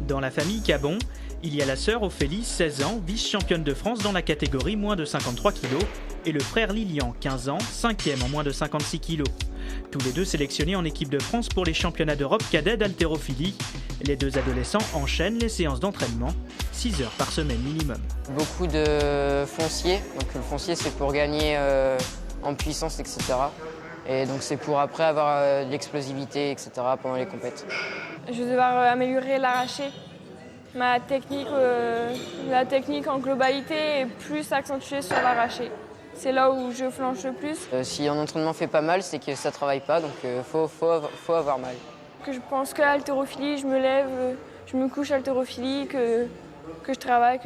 Dans la famille Cabon, il y a la sœur Ophélie, 16 ans, vice-championne de France dans la catégorie moins de 53 kg, et le frère Lilian, 15 ans, 5e en moins de 56 kg. Tous les deux sélectionnés en équipe de France pour les championnats d'Europe cadets d'haltérophilie. Les deux adolescents enchaînent les séances d'entraînement, 6 heures par semaine minimum. Beaucoup de foncier, donc le foncier c'est pour gagner en puissance, etc. Et donc c'est pour après avoir de l'explosivité, etc. pendant les compètes. Je vais devoir améliorer l'arraché. La technique en globalité est plus accentuée sur l'arraché. C'est là où je flanche le plus. Si un entraînement fait pas mal, c'est que ça travaille pas, donc faut avoir mal. Que je pense qu'à l'haltérophilie, je me lève, je me couche à l'haltérophilie, que je travaille.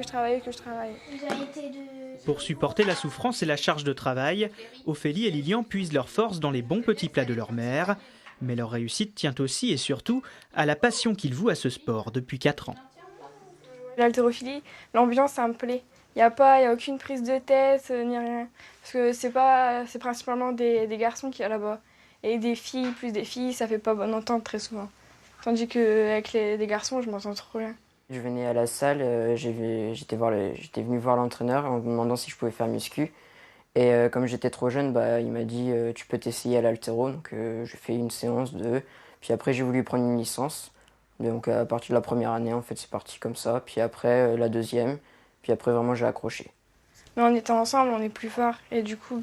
Pour supporter la souffrance et la charge de travail, Ophélie et Lilian puisent leur force dans les bons petits plats de leur mère. Mais leur réussite tient aussi et surtout à la passion qu'ils vouent à ce sport depuis 4 ans. L'haltérophilie, l'ambiance, ça me plaît. Il n'y a aucune prise de tête, ni rien. Parce que c'est principalement des garçons qu'il y a là-bas. Et des filles, ça fait pas bonne entente très souvent. Tandis qu'avec des garçons, je m'entends trop bien. Je venais à la salle, j'étais venu voir l'entraîneur en me demandant si je pouvais faire muscu. Et comme j'étais trop jeune, il m'a dit tu peux t'essayer à l'haltéro. Donc j'ai fait une séance, 2. Puis après j'ai voulu prendre une licence. Donc à partir de la première année, en fait, c'est parti comme ça. Puis après la deuxième. Puis après vraiment j'ai accroché. Mais en étant ensemble, on est plus fort. Et du coup,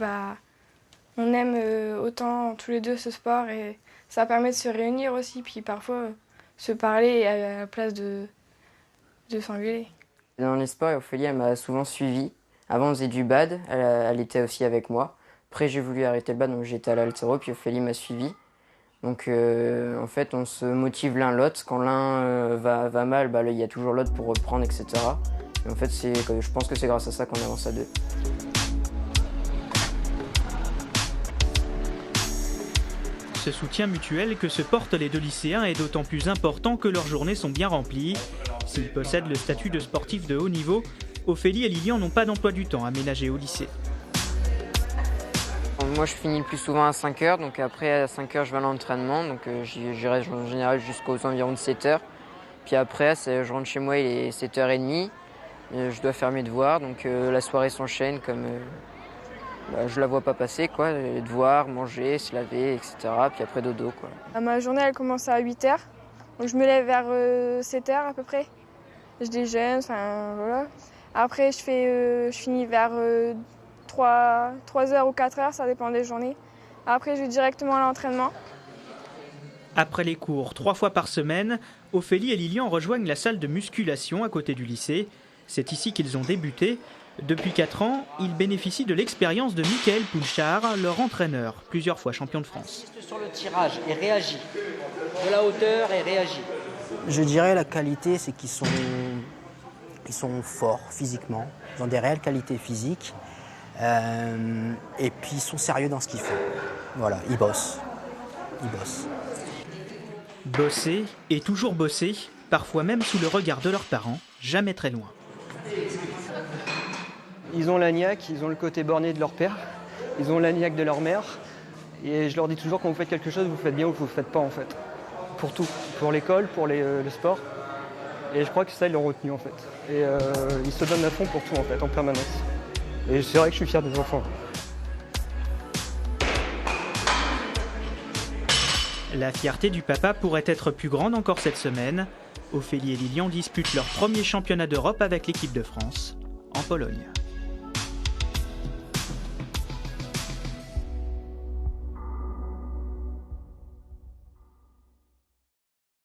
on aime autant tous les deux ce sport. Et ça permet de se réunir aussi. Puis parfois se parler à la place de s'engueuler. Dans les sports, Ophélie, elle m'a souvent suivi. Avant, on faisait du bad, elle était aussi avec moi. Après, j'ai voulu arrêter le bad, donc j'étais à l'haltéro, puis Ophélie m'a suivi. Donc, en fait, on se motive l'un l'autre. Quand l'un va mal, il y a toujours l'autre pour reprendre, etc. Et en fait, je pense que c'est grâce à ça qu'on avance à 2. Ce soutien mutuel que se portent les deux lycéens est d'autant plus important que leurs journées sont bien remplies. S'ils possèdent le statut de sportif de haut niveau, Ophélie et Lilian n'ont pas d'emploi du temps aménagé au lycée. Moi, je finis le plus souvent à 5 heures, donc après à 5 heures, je vais à l'entraînement, donc j'y reste en général jusqu'aux environs de 7 heures. Puis après, je rentre chez moi, il est 7h30, je dois faire mes devoirs, donc la soirée s'enchaîne comme je la vois pas passer, quoi. Les devoirs, manger, se laver, etc. Puis après dodo, quoi. Ma journée, elle commence à 8h, donc je me lève vers 7h à peu près. Je déjeune, voilà. Après, je finis vers 3h ou 4h, ça dépend des journées. Après, je vais directement à l'entraînement. Après les cours 3 fois par semaine, Ophélie et Lilian rejoignent la salle de musculation à côté du lycée. C'est ici qu'ils ont débuté. Depuis 4 ans, ils bénéficient de l'expérience de Michael Poulchard, leur entraîneur, plusieurs fois champion de France. Insiste sur le tirage et réagit. De la hauteur et réagit. Je dirais la qualité, c'est qu'ils sont forts physiquement, ils ont des réelles qualités physiques et puis ils sont sérieux dans ce qu'ils font. Voilà, ils bossent. Bosser et toujours bosser, parfois même sous le regard de leurs parents, jamais très loin. Ils ont la niaque, ils ont le côté borné de leur père, ils ont la niaque de leur mère. Et je leur dis toujours, quand vous faites quelque chose, vous faites bien ou vous ne faites pas en fait. Pour tout, pour l'école, pour le sport. Et je crois que ça, ils l'ont retenu en fait. Et ils se donnent à fond pour tout en fait, en permanence. Et c'est vrai que je suis fier des enfants. La fierté du papa pourrait être plus grande encore cette semaine. Ophélie et Lilian disputent leur premier championnat d'Europe avec l'équipe de France en Pologne.